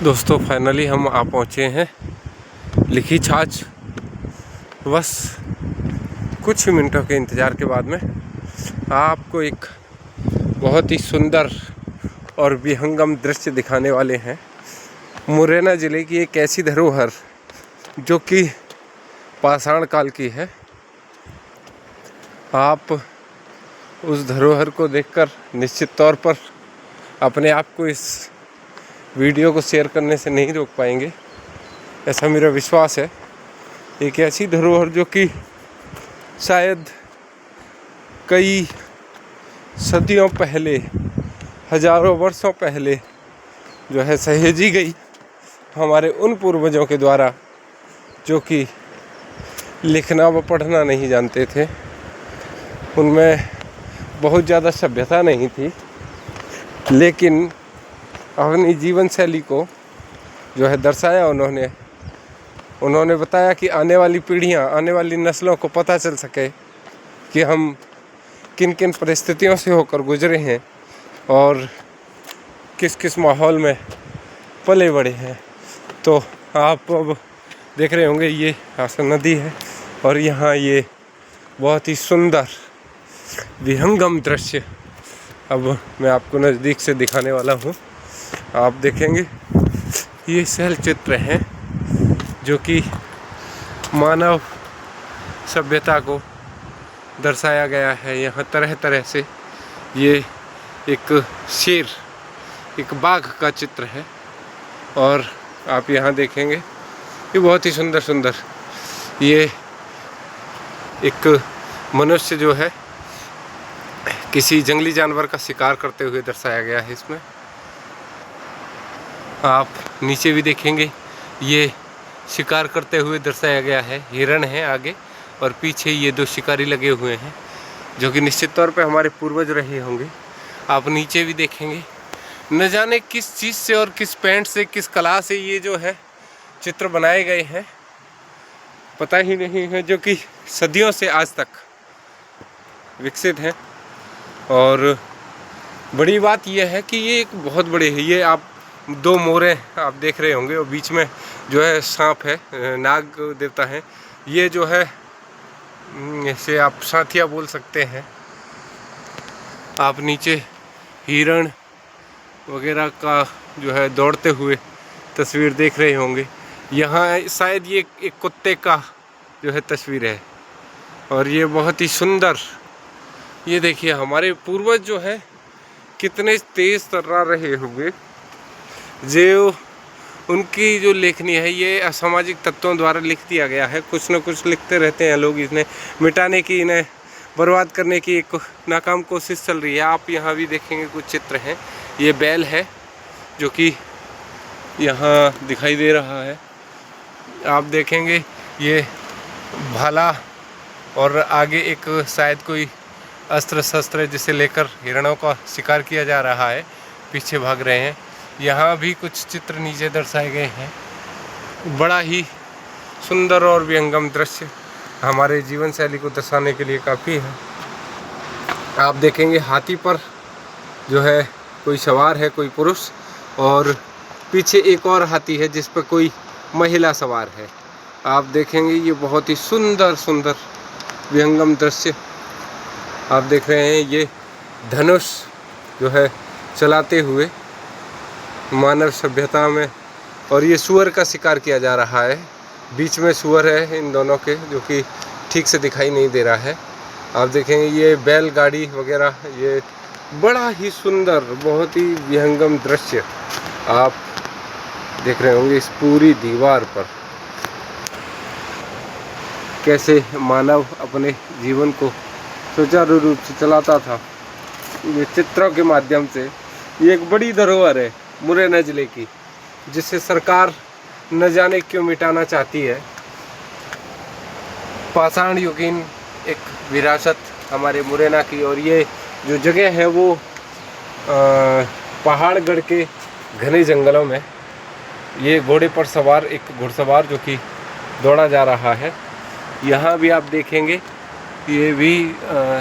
दोस्तों फाइनली हम आ पहुँचे हैं लिखी छाछ। बस कुछ ही मिनटों के इंतज़ार के बाद में आपको एक बहुत ही सुंदर और विहंगम दृश्य दिखाने वाले हैं। मुरैना ज़िले की एक ऐसी धरोहर जो कि पाषाण काल की है। आप उस धरोहर को देखकर निश्चित तौर पर अपने आप को इस वीडियो को शेयर करने से नहीं रोक पाएंगे, ऐसा मेरा विश्वास है। एक ऐसी धरोहर जो कि शायद कई सदियों पहले, हजारों वर्षों पहले जो है सहेजी गई हमारे उन पूर्वजों के द्वारा जो कि लिखना व पढ़ना नहीं जानते थे। उनमें बहुत ज़्यादा सभ्यता नहीं थी, लेकिन अपनी जीवन शैली को जो है दर्शाया उन्होंने बताया कि आने वाली पीढ़ियाँ, आने वाली नस्लों को पता चल सके कि हम किन किन परिस्थितियों से होकर गुजरे हैं और किस किस माहौल में पले बड़े हैं। तो आप अब देख रहे होंगे ये हासन नदी है और यहाँ ये बहुत ही सुंदर विहंगम दृश्य अब मैं आपको नज़दीक से दिखाने वाला हूँ। आप देखेंगे ये शैल चित्र हैं जो कि मानव सभ्यता को दर्शाया गया है। यहाँ तरह तरह से ये एक शेर, एक बाघ का चित्र है और आप यहाँ देखेंगे ये बहुत ही सुंदर सुंदर ये एक मनुष्य जो है किसी जंगली जानवर का शिकार करते हुए दर्शाया गया है। इसमें आप नीचे भी देखेंगे ये शिकार करते हुए दर्शाया गया है। हिरण है आगे और पीछे ये दो शिकारी लगे हुए हैं जो कि निश्चित तौर पे हमारे पूर्वज रहे होंगे। आप नीचे भी देखेंगे, न जाने किस चीज़ से और किस पेंट से, किस कला से ये जो है चित्र बनाए गए हैं, पता ही नहीं है, जो कि सदियों से आज तक विकसित हैं। और बड़ी बात यह है कि ये एक बहुत बड़े है। ये आप दो मोरे आप देख रहे होंगे और बीच में जो है सांप है, नाग देवता है। ये जो है इसे आप साथिया बोल सकते हैं। आप नीचे हिरण वगैरह का जो है दौड़ते हुए तस्वीर देख रहे होंगे। यहाँ शायद ये एक कुत्ते का जो है तस्वीर है और ये बहुत ही सुंदर। ये देखिए हमारे पूर्वज जो है कितने तेज तर्रा रहे होंगे। जो उनकी जो लेखनी है ये असामाजिक तत्वों द्वारा लिख दिया गया है। कुछ न कुछ लिखते रहते हैं लोग, इन्हें मिटाने की, इन्हें बर्बाद करने की एक नाकाम कोशिश चल रही है। आप यहाँ भी देखेंगे कुछ चित्र हैं। ये बैल है जो कि यहाँ दिखाई दे रहा है। आप देखेंगे ये भाला और आगे एक शायद कोई अस्त्र शस्त्र जिसे लेकर हिरणों का शिकार किया जा रहा है, पीछे भाग रहे हैं। यहाँ भी कुछ चित्र नीचे दर्शाए गए हैं। बड़ा ही सुंदर और विहंगम दृश्य हमारे जीवन शैली को दर्शाने के लिए काफ़ी है। आप देखेंगे हाथी पर जो है कोई सवार है, कोई पुरुष, और पीछे एक और हाथी है जिस पर कोई महिला सवार है। आप देखेंगे ये बहुत ही सुंदर सुंदर विहंगम दृश्य आप देख रहे हैं। ये धनुष जो है चलाते हुए मानव सभ्यता में, और ये सूअर का शिकार किया जा रहा है। बीच में सूअर है इन दोनों के जो कि ठीक से दिखाई नहीं दे रहा है। आप देखेंगे ये बैलगाड़ी वगैरह, ये बड़ा ही सुंदर, बहुत ही विहंगम दृश्य आप देख रहे होंगे। इस पूरी दीवार पर कैसे मानव अपने जीवन को सुचारू रूप से चलाता था, ये चित्रों के माध्यम से। ये एक बड़ी धरोहर है मुरैना ज़िले की, जिसे सरकार न जाने क्यों मिटाना चाहती है। पाषाण युगीन एक विरासत हमारे मुरैना की, और ये जो जगह है वो पहाड़गढ़ के घने जंगलों में। ये घोड़े पर सवार एक घुड़सवार जो कि दौड़ा जा रहा है। यहाँ भी आप देखेंगे ये भी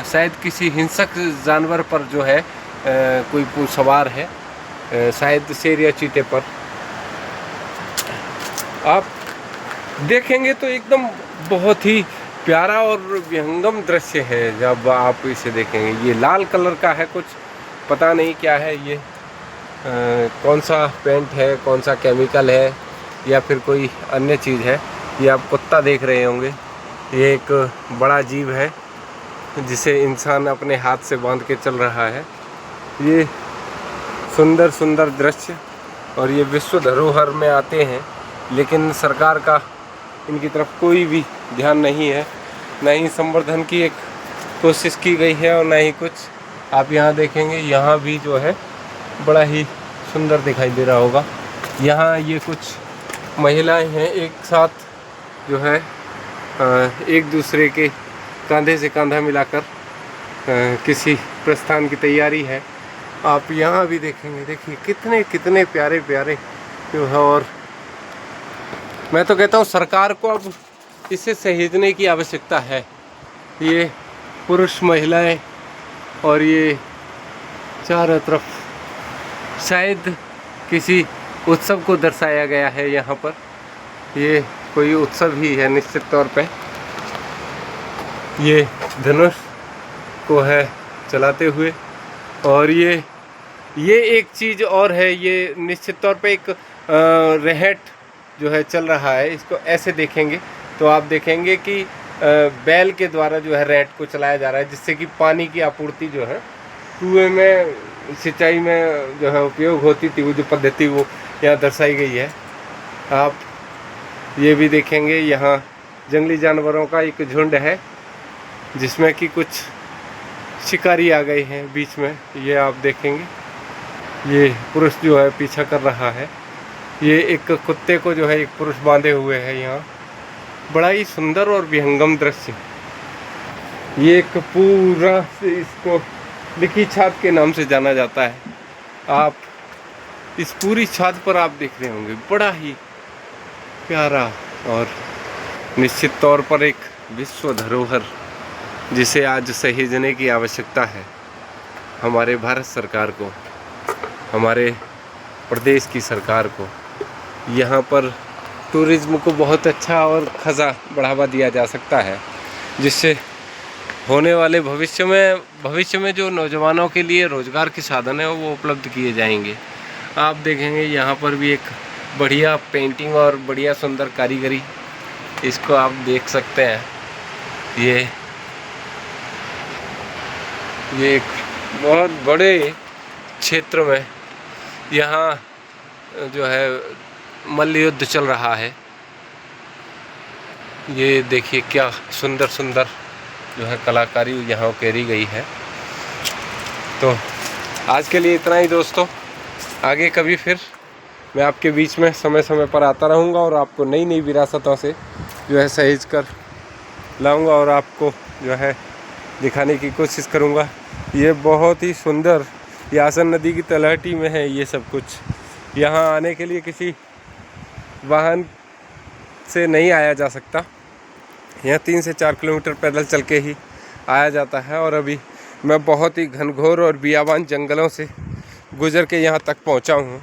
शायद किसी हिंसक जानवर पर जो है कोई सवार है, शायद शेर या चीते पर। आप देखेंगे तो एकदम बहुत ही प्यारा और विहंगम दृश्य है जब आप इसे देखेंगे। ये लाल कलर का है, कुछ पता नहीं क्या है ये, कौन सा पेंट है, कौन सा केमिकल है या फिर कोई अन्य चीज़ है। ये आप कुत्ता देख रहे होंगे, ये एक बड़ा जीव है जिसे इंसान अपने हाथ से बांध के चल रहा है। ये सुंदर सुंदर दृश्य, और ये विश्व धरोहर में आते हैं, लेकिन सरकार का इनकी तरफ कोई भी ध्यान नहीं है, न ही संवर्धन की एक कोशिश की गई है और न ही कुछ। आप यहाँ देखेंगे, यहाँ भी जो है बड़ा ही सुंदर दिखाई दे रहा होगा। यहाँ ये कुछ महिलाएं हैं, एक साथ जो है एक दूसरे के कंधे से कंधा मिलाकर किसी प्रस्थान की तैयारी है। आप यहाँ भी देखेंगे, देखिए कितने कितने प्यारे प्यारे जो है। और मैं तो कहता हूँ सरकार को अब इसे सहेजने की आवश्यकता है। ये पुरुष महिलाएं और ये चारों तरफ शायद किसी उत्सव को दर्शाया गया है। यहाँ पर ये कोई उत्सव ही है निश्चित तौर पे। ये धनुष को है चलाते हुए, और ये एक चीज़ और है, ये निश्चित तौर पे एक रेहट जो है चल रहा है। इसको ऐसे देखेंगे तो आप देखेंगे कि बैल के द्वारा जो है रेहट को चलाया जा रहा है, जिससे कि पानी की आपूर्ति जो है कुएं में सिंचाई में जो है उपयोग होती थी, वो जो पद्धति वो यहाँ दर्शाई गई है। आप ये भी देखेंगे, यहाँ जंगली जानवरों का एक झुंड है जिसमें कि कुछ शिकारी आ गए हैं बीच में। ये आप देखेंगे, ये पुरुष जो है पीछा कर रहा है। ये एक कुत्ते को जो है एक पुरुष बांधे हुए है यहाँ। बड़ा ही सुंदर और विहंगम दृश्य। ये एक पूरा इसको लिखी छात के नाम से जाना जाता है। आप इस पूरी छात पर आप देख रहे होंगे, बड़ा ही प्यारा और निश्चित तौर पर एक विश्व धरोहर जिसे आज सहेजने की आवश्यकता है। हमारे भारत सरकार को, हमारे प्रदेश की सरकार को यहाँ पर टूरिज़्म को बहुत अच्छा और ख़ासा बढ़ावा दिया जा सकता है, जिससे होने वाले भविष्य में जो नौजवानों के लिए रोज़गार के साधन है वो उपलब्ध किए जाएंगे। आप देखेंगे यहाँ पर भी एक बढ़िया पेंटिंग और बढ़िया सुंदर कारीगरी, इसको आप देख सकते हैं। ये एक बहुत बड़े क्षेत्र में यहाँ जो है मल्ल युद्ध चल रहा है। ये देखिए क्या सुंदर सुंदर जो है कलाकारी यहाँ करी गई है। तो आज के लिए इतना ही दोस्तों। आगे कभी फिर मैं आपके बीच में समय समय पर आता रहूँगा और आपको नई नई विरासतों से जो है सहेज कर लाऊँगा और आपको जो है दिखाने की कोशिश करूँगा। ये बहुत ही सुंदर यासन नदी की तलहटी में है ये सब कुछ। यहाँ आने के लिए किसी वाहन से नहीं आया जा सकता। यहाँ 3 से 4 किलोमीटर पैदल चल के ही आया जाता है। और अभी मैं बहुत ही घनघोर और बियाबान जंगलों से गुजर के यहाँ तक पहुँचा हूँ।